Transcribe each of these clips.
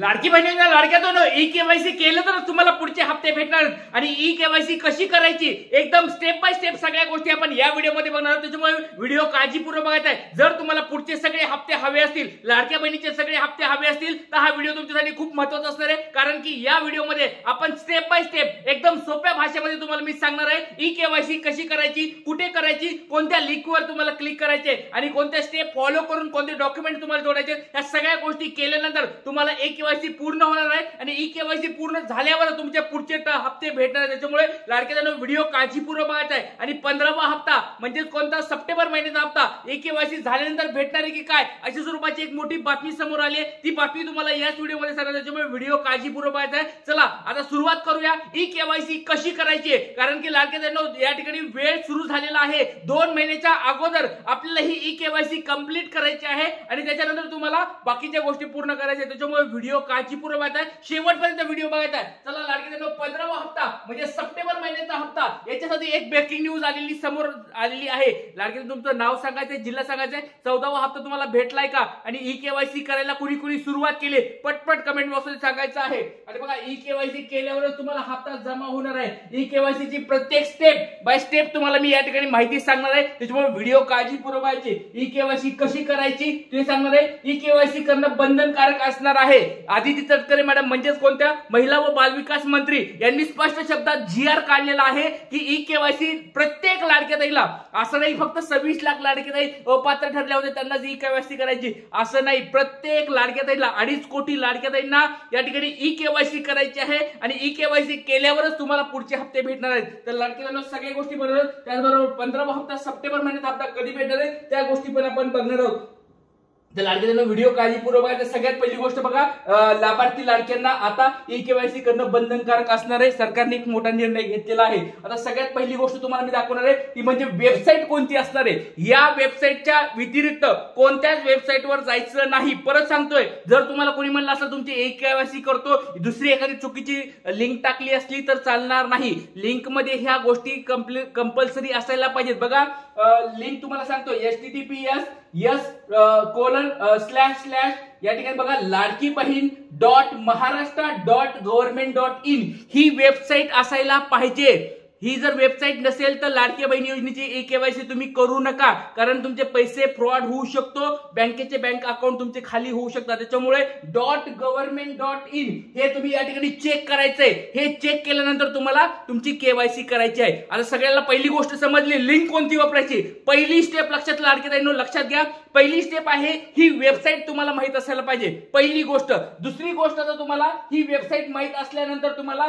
लाडकी बहिणींना लाडक्यातून e KYC केलं तर तुम्हाला पुढचे हप्ते भेटणार आणि ई केवायसी कशी करायची एकदम स्टेप बाय स्टेप सगळ्या गोष्टी आपण या व्हिडिओमध्ये बघणार आहोत। त्याच्यामुळे व्हिडिओ काळजीपूर्वक बघायचा आहे। जर तुम्हाला पुढचे सगळे हप्ते हवे असतील, लाडक्या बहिणीचे सगळे हप्ते हवे असतील तर हा व्हिडिओ तुमच्यासाठी खूप महत्त्वाचा असणार आहे, कारण की या व्हिडिओमध्ये आपण स्टेप बाय स्टेप एकदम सोप्या भाषेमध्ये तुम्हाला मी सांगणार आहे ई केवायसी कशी करायची, कुठे करायची, कोणत्या लिंकवर तुम्हाला क्लिक करायचे आणि कोणत्या स्टेप फॉलो करून कोणते डॉक्युमेंट तुम्हाला जोडायचे, या सगळ्या गोष्टी केल्यानंतर तुम्हाला ई केवायसी पूर्ण होणार आहे आणि ई केवायसी पूर्ण झाल्यावर तुमचे पुढचे हप्ते भेटणार आहे। त्याच्यामुळे लाडक्यानो व्हिडिओ काळजीपूर्वक बघायचा आहे आणि 15वा हप्ता म्हणजे कोणता सप्टेंबर महिन्याचा हप्ता ई केवायसी झाल्यानंतर भेटणार आहे की काय अशा स्वरूपाची एक मोठी बातमी समोर आली आहे। ती बातमी तुम्हाला याच व्हिडिओमध्ये सांगणार, त्याच्यामुळे व्हिडिओ काळजीपूर्वक बघायचा आहे। चला आता सुरुवात करूया ई केवायसी कशी करायची आहे, कारण की लाडक्यानो या ठिकाणी वेळ सुरू झालेला आहे। 2 महिन्याच्या अगोदर आपल्याला ही ई केवायसी कंप्लीट करायची आहे आणि त्याच्यानंतर तुम्हाला बाकीच्या गोष्टी पूर्ण करायच्या, त्याच्यामुळे व्हिडिओ काळजीपूर्वक बघायचा आहे, शेवटपर्यंत व्हिडिओ बघायचा आहे। चला लाडक्यानो 15वा हप्ता म्हणजे सप्टेंबर महिन्याचा हप्ता, याच्यासाठी एक ब्रेकिंग न्यूज आलेली समोर आलेली आहे। लाडक्यानो तुमचं नाव सांगायचं, जिल्हा सांगायचं, 14वा हप्ता तुम्हाला भेटलाय का आणि ई केवायसी करायला कुणी कुणी सुरुवात केली पटपट कमेंट बॉक्समध्ये सांगायचं आहे। आणि बघा ई केवायसी केल्यावरच तुम्हाला हप्ता जमा होणार आहे। ई केवायसी ची प्रत्येक स्टेप बाय स्टेप तुम्हाला मी या ठिकाणी माहिती सांगणार आहे, त्याच्यामुळे व्हिडिओ काळजीपूर्वक बघायची। ई केवायसी कशी करायची ते सांगणार आहे। ई केवायसी करणं बंधनकारक असणार आहे। आदिती तटकरे मॅडम म्हणजेच कोणत्या महिला व बालविकास मंत्री यांनी स्पष्ट शब्दात जीआर काढलेला आहे की ई केवायसी प्रत्येक लाडक्याताईला, असं नाही फक्त 26 लाख लाडक्याताई अपात्र ठरल्या होते त्यांनाच ई केवायसी करायची असं नाही, प्रत्येक लाडक्याताईला 2.5 कोटी लाडक्याताईंना या ठिकाणी ई केवायसी करायची आहे आणि ई केवायसी केल्यावरच तुम्हाला पुढचे हप्ते भेटणार आहेत। तर लाडक्याताईंना सगळ्या गोष्टी बरोबर, त्याचबरोबर 15वा हप्ता सप्टेंबर महिन्यात हप्ता कधी भेटणार आहे त्या गोष्टी पण आपण बघणार आहोत। तर लाडक्यांना व्हिडिओ काळजीपूर्वक बघा। सगळ्यात पहिली गोष्ट बघा, लाभार्थी लाडक्यांना आता ई केवायसी करणं बंधनकारक असणार आहे। सरकारने एक मोठा निर्णय घेतलेला आहे। आता सगळ्यात पहिली गोष्ट तुम्हाला मी दाखवणार आहे ती म्हणजे वेबसाईट कोणती असणार आहे। या वेबसाईटच्या व्यतिरिक्त कोणत्याच वेबसाईटवर जायचं नाही। परत सांगतोय, जर तुम्हाला कोणी म्हणलं असेल तुमची ई केवायसी करतो, दुसरी एखादी चुकीची लिंक टाकली असली तर चालणार नाही। लिंक मध्ये ह्या गोष्टी कंपल्सरी असायला पाहिजेत। बघा लिंक तुम्हाला सांगतो https या ठिकाणी बघा लाडकी बहीण .महाराष्ट्र.gov.in ही वेबसाईट असायला पाहिजे। ही जर वेबसाईट नसेल तर लाडकी बहीण योजनेची ई केवायसी तुम्ही करू नका, कारण तुमचे पैसे फ्रॉड होऊ शकतो, बँकेचे बँक अकाउंट तुमचे खाली होऊ शकतात। त्याच्यामुळे .government.in हे तुम्ही या ठिकाणी चेक करायचंय। हे चेक केल्यानंतर तुम्हाला तुमची केवायसी करायची आहे। आता सगळ्यांना पहिली गोष्ट समजली, लिंक कोणती वापरायची। पहिली स्टेप लक्षात लाडक्याताईंनो लक्षात घ्या, पहिली स्टेप आहे ही वेबसाईट तुम्हाला माहित असायला पाहिजे, पहिली गोष्ट। दुसरी गोष्ट तर तुम्हाला ही वेबसाईट माहित असल्यानंतर तुम्हाला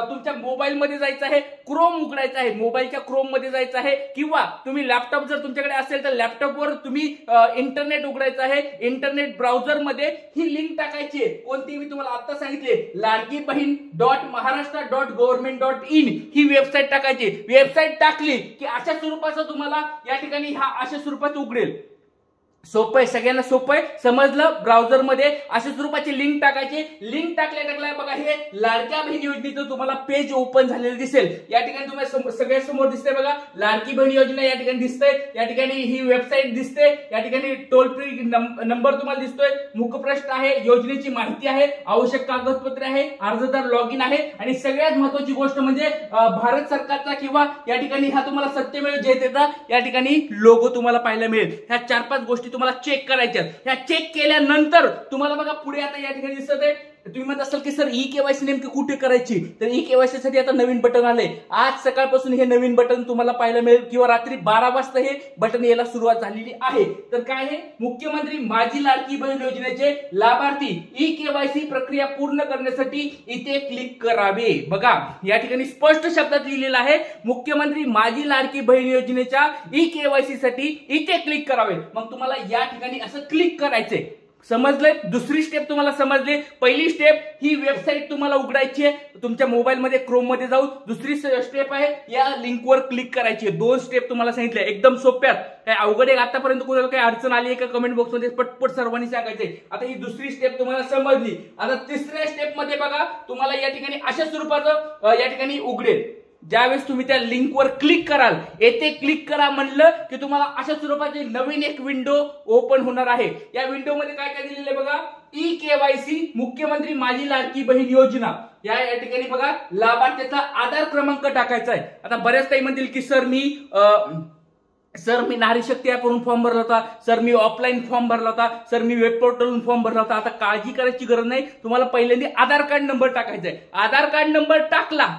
तुमच्या मोबाईल मध्ये जायचं आहे, क्रोम उघडायचं आहे, मोबाईलच्या क्रोम मध्ये जायचं आहे, किंवा तुम्ही लॅपटॉप जर तुमच्याकडे असेल तर लॅपटॉपवर तुम्ही इंटरनेट उघडायचं आहे। इंटरनेट ब्राउझर मध्ये ही लिंक टाकायची आहे, कोणती मी तुम्हाला आता सांगितले, लाडकी बहीण .महाराष्ट्र.gov.in ही वेबसाईट टाकायची। वेबसाईट टाकली की अशा स्वरूपाचं तुम्हाला या ठिकाणी हा अशा स्वरूपात उघडेल। सोपं आहे, सगळ्यांना सोपं आहे, समजलं। ब्राउझर मध्ये अशा स्वरूपाची लिंक टाकायची। लिंक टाकल्या बघा हे लाडक्या बहीण योजनेचं तुम्हाला पेज ओपन झालेलं दिसेल। या ठिकाणी तुम्हाला सगळ्या समोर दिसतंय बघा लाडकी बहीण योजना या ठिकाणी दिसतंय, या ठिकाणी ही वेबसाईट दिसते, या ठिकाणी टोल फ्री नंबर तुम्हाला दिसतोय, मुखप्रश्न आहे, योजनेची माहिती आहे, आवश्यक कागदपत्रे आहे, अर्जदार लॉग इन आहे आणि सगळ्यात महत्त्वाची गोष्ट म्हणजे भारत सरकारचा किंवा या ठिकाणी हा तुम्हाला सत्यमेव जयतेचा या ठिकाणी लोगो तुम्हाला पाहायला मिळेल। ह्या 4-5 गोष्टी तुम्हाला चेक करायच्या। ह्या चेक केल्यानंतर तुम्हाला बघा पुढे आता या ठिकाणी दिसत आहे, तुम्ही म्हणत असाल की सर ई केवायसी नेमकी कुठे करायची, तर ई केवायसी साठी आता नवीन बटन आलंय। आज सकाळपासून हे नवीन बटन तुम्हाला पाहायला मिळेल किंवा रात्री 12 वाजता हे बटन यायला सुरुवात झालेली आहे। तर काय आहे, मुख्यमंत्री माझी लाडकी बहीण योजनेचे लाभार्थी ई केवायसी प्रक्रिया पूर्ण करण्यासाठी इथे क्लिक करावे। बघा या ठिकाणी स्पष्ट शब्दात लिहिलेलं आहे, मुख्यमंत्री माझी लाडकी बहीण योजनेच्या ई केवायसी साठी इथे क्लिक करावे। मग तुम्हाला या ठिकाणी असं क्लिक करायचंय, समजलंय। दुसरी स्टेप तुम्हाला समजली, पहिली स्टेप ही वेबसाईट तुम्हाला उघडायची आहे तुमच्या मोबाईल मध्ये क्रोम मध्ये जाऊन, दुसरी स्टेप आहे या लिंकवर क्लिक करायची आहे। 2 स्टेप तुम्हाला सांगितले, एकदम सोप्यात, काय अवघड आहे आतापर्यंत कोणाला काही अडचण आली आहे का कमेंट बॉक्स मध्ये पटपट सर्वांनी सांगायचे। आता ही दुसरी स्टेप तुम्हाला समजली। आता तिसऱ्या स्टेप मध्ये बघा तुम्हाला या ठिकाणी अशा स्वरूपाचं या ठिकाणी उघडेल। ज्यावेळेस तुम्ही त्या लिंकवर क्लिक कराल, येथे क्लिक करा म्हणलं की तुम्हाला अशा स्वरूपाची नवीन एक विंडो ओपन होणार आहे। या विंडोमध्ये काय काय दिलेलं आहे बघा, ई-केवायसी मुख्यमंत्री माझी लाडकी बहीण योजना, या ठिकाणी बघा लाभार्थ्याचा आधार क्रमांक टाकायचा आहे। आता बऱ्याच काही म्हणतील की सर मी नारी शक्ती ॲपवरून फॉर्म भरला होता, सर मी ऑफलाईन फॉर्म भरला होता, सर मी वेब पोर्टलवरून फॉर्म भरला होता। आता काळजी करायची गरज नाही, तुम्हाला पहिल्यांदा आधार कार्ड नंबर टाकायचा आहे। आधार कार्ड नंबर टाकला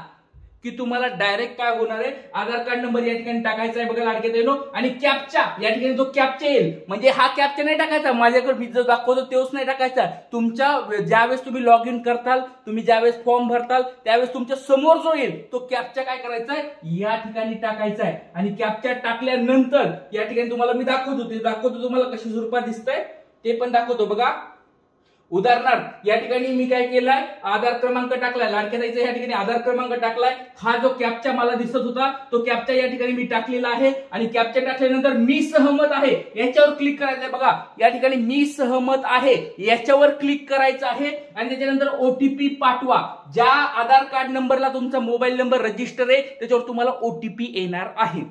की तुम्हाला डायरेक्ट काय होणार आहे, आधार कार्ड नंबर या ठिकाणी टाकायचा आहे बघा लाडके बहिणींनो, आणि कॅप्चा या ठिकाणी जो कॅप्चा येईल, म्हणजे हा कॅप्चा नाही टाकायचा माझ्याकडे मी जो दाखवतो तेच नाही टाकायचा, तुमच्या ज्यावेळेस तुम्ही लॉग इन करताल, तुम्ही ज्यावेळेस फॉर्म भरताल त्यावेळेस तुमच्या समोर जो येईल तो कॅप्चा काय करायचा आहे या ठिकाणी टाकायचा आहे। आणि कॅप्चा टाकल्यानंतर या ठिकाणी तुम्हाला मी दाखवतो तुम्हाला कशा स्वरूपात दिसतंय ते पण दाखवतो बघा। उदाहरणार्थ या ठिकाणी मी काय केलाय, आधार क्रमांक टाकलाय, लाडक्या ताईचा या ठिकाणी आधार क्रमांक टाकलाय, हा जो कॅप्चा मला दिसत होता तो कॅप्चा या ठिकाणी मी टाकलेला आहे। आणि कॅप्चा टाकल्यानंतर मी सहमत आहे याच्यावर क्लिक करायचं आहे बघा, या ठिकाणी मी सहमत आहे याच्यावर क्लिक करायचं आहे। आणि त्याच्यानंतर ओटीपी पाठवा, ज्या आधार कार्ड नंबरला तुमचा मोबाईल नंबर रजिस्टर आहे त्याच्यावर तुम्हाला ओटीपी येणार आहे।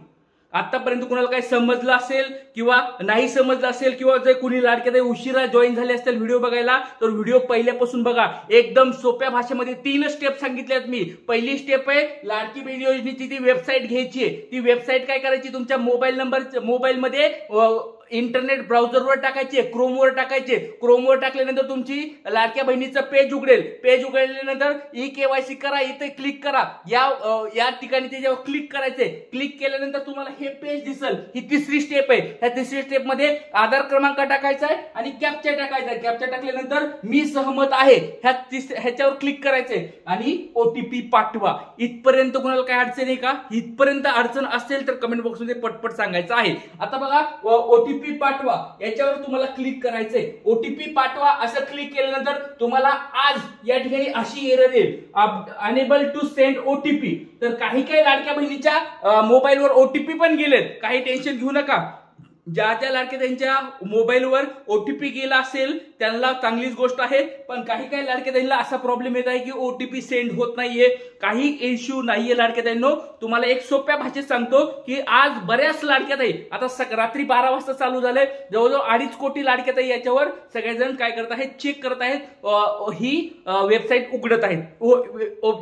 आतापर्यंत कुणाला काही समजलं असेल किंवा नाही समजलं असेल, किंवा जर कुणी लाडक्या उशिरा जॉईन झाले असतील व्हिडिओ बघायला, तर व्हिडिओ पहिल्यापासून बघा। एकदम सोप्या भाषेमध्ये 3 स्टेप सांगितल्यात मी। पहिली स्टेप आहे लाडकी बहीण योजनेची ती वेबसाईट घ्यायची आहे, ती वेबसाईट काय करायची, तुमच्या मोबाईलमध्ये इंटरनेट ब्राउझरवर टाकायचे, क्रोमवर टाकायचे, क्रोमवर टाकल्यानंतर तुमची लाडक्या बहिणीचं पेज उघडेल, पेज उघडल्यानंतर ई-केवायसी करा, इथे क्लिक करा, या ठिकाणी त्याच्यावर क्लिक करायचे। क्लिक केल्यानंतर तुम्हाला हे पेज दिसेल, ही तिसरी स्टेप आहे। ह्या तिसरी स्टेप मध्ये आधार क्रमांक टाकायचा आहे आणि कॅप्चा टाकायचा आहे। कॅप्चा टाकल्यानंतर मी सहमत आहे ह्याच्यावर क्लिक करायचंय आणि ओटीपी पाठवा। इथपर्यंत कुणाला काय अडचण आहे का? इथपर्यंत अडचण असेल तर कमेंट बॉक्समध्ये पटपट सांगायचं आहे। आता बघा ओटीपी पाठवा याच्यावर तुम्हाला क्लिक करायचंय। ओटीपी पाठवा असं क्लिक केल्यानंतर तुम्हाला आज या ठिकाणी अशी एरर येईल, अनेबल टू सेंड ओटीपी। तर काही लाडक्या बहिणीच्या मोबाईलवर ओटीपी पण गेलेत, काही टेन्शन घेऊ नका। ज्या लाडक्या त्यांच्या मोबाईलवर ओटीपी गेला असेल त्यांना चांगलीच गोष्ट आहे, पण काही लाडक्या त्यांना असा प्रॉब्लेम येत आहे की ओटीपी सेंड होत नाहीये, काही इश्यू नाहीये लाडक्या ताईंनो। तुम्हाला एक सोप्या भाषेत सांगतो की आज बऱ्याच लाडक्या ताई, आता रात्री 12 वाजता चालू झालंय, जवळजवळ 2.5 कोटी लाडक्या ताई याच्यावर सगळेजण काय करत आहेत, चेक करत आहेत, ही वेबसाईट उघडत आहेत।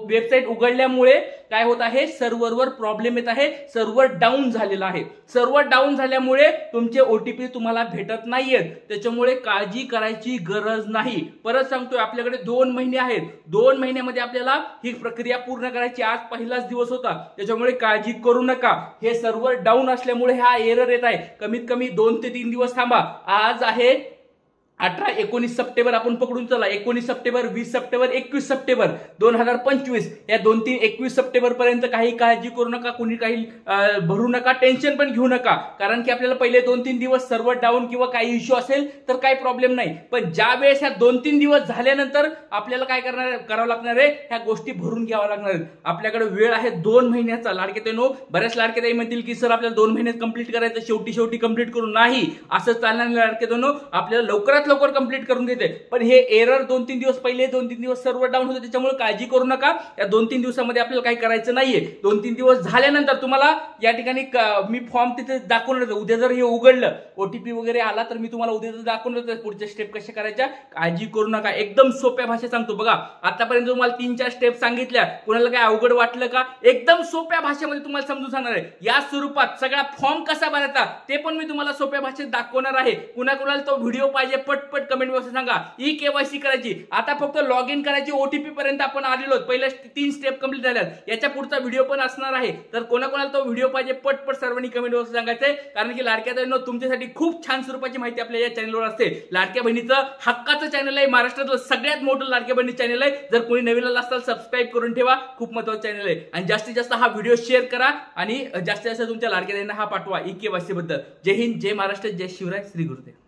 वेबसाईट उघडल्यामुळे काय होत आहे, सर्व्हरवर प्रॉब्लेम येत आहे, सर्व्हर डाऊन झालेला आहे। सर्व्हर डाऊन झाल्यामुळे तुमचे ओटीपी तुम्हाला भेटत नाहीयेत, त्याच्यामुळे काळजी करायची गरज नाही। परत सांगतोय आपल्याकडे 2 महिने आहेत, 2 महिन्यामध्ये आपल्याला ही प्रक्रिया पूर्ण करायची। आज पहिलाच दिवस होता, त्याच्यामुळे काळजी करू नका। हे सर्व्हर डाऊन असल्यामुळे हा एरर येत आहे, कमीत कमी 2 ते 3 दिवस थांबा। आज आहे 18-19 सप्टेंबर, आपण पकडून चला 19 सप्टेंबर, 20 सप्टेंबर, 21 सप्टेंबर 2025, या 2-3-21 सप्टेंबर पर्यंत काही काळजी करू नका, कुणी काही भरू नका, टेन्शन पण घेऊ नका। कारण की आपल्याला पहिले 2-3 दिवस सर्व्हर डाऊन किंवा काही इश्यू असेल तर काही प्रॉब्लेम नाही, पण ज्या वेळेस ह्या 2-3 दिवस झाल्यानंतर आपल्याला काय करावं लागणार आहे, ह्या गोष्टी भरून घ्याव्या लागणार आहेत। आपल्याकडे वेळ आहे 2 महिन्याचा। लाडके ताईंनो, बऱ्याच लाडके ताई म्हणतील की सर आपल्याला 2 महिन्यात कंप्लीट करायचं, शेवटी कंप्लीट करू, नाही असं चालणार नाही लाडके ताईंनो। आपल्याला लवकर कंप्लीट करून देते, पण हे एरर 2-3 दिवस पहिले 2-3 दिवस सर्व्हर डाऊन होते, त्याच्यामुळे काळजी करू नका। या 2-3 दिवसामध्ये आपल्याला काही करायचं नाहीये। 2-3 दिवस झाल्यानंतर तुम्हाला या ठिकाणी मी फॉर्म तिथे दाखवणार, उद्या जर हे उघडलं ओटीपी वगैरे आला तर मी तुम्हाला उद्या दाखवणार पुढच्या स्टेप कशा करायच्या। काळजी करू नका, एकदम सोप्या भाषेत सांगतो बघा। आतापर्यंत तुम्हाला 3-4 स्टेप सांगितल्या, कुणाला काय अवघड वाटलं का? एकदम सोप्या भाषेमध्ये तुम्हाला समजून सांगणार आहे। या स्वरूपात सगळा फॉर्म कसा भरायचा ते पण मी तुम्हाला सोप्या भाषेत दाखवणार आहे। कुणाला तो व्हिडिओ पाहिजे पटपट कमेंट बॉक्स सांगा। ई-केवायसी करायची, आता फक्त लॉग इन करायची, ओटीपी पर्यंत आपण आलेलो, पहिल्या 3 स्टेप कंप्लीट झाल्यात, याच्या पुढचा व्हिडिओ पण असणार आहे। तर कोणाला तो व्हिडिओ पाहिजे पटपट सर्वांनी कमेंट बॉक्स सांगायचंय, कारण की लाडक्या बहिणींनो तुमच्यासाठी खूप छान स्वरूपाची माहिती आपल्या या चॅनलवर असते। लाडक्या बहिणीचं हक्काचं चॅनल आहे, महाराष्ट्रातलं सगळ्यात मोठं लाडक्या बहिणी चॅनल आहे। जर कोणी नवीन असाल सबस्क्राईब करून ठेवा, खूप महत्त्वाचं चॅनल आहे। आणि जास्तीत जास्त हा व्हिडिओ शेअर करा आणि जास्तीत जास्त तुमच्या लाडक्या बहिणींना हा पाठवा ई-केवायसी बद्दल। जय हिंद, जय महाराष्ट्र, जय शिवराय, श्री गुरुदेव।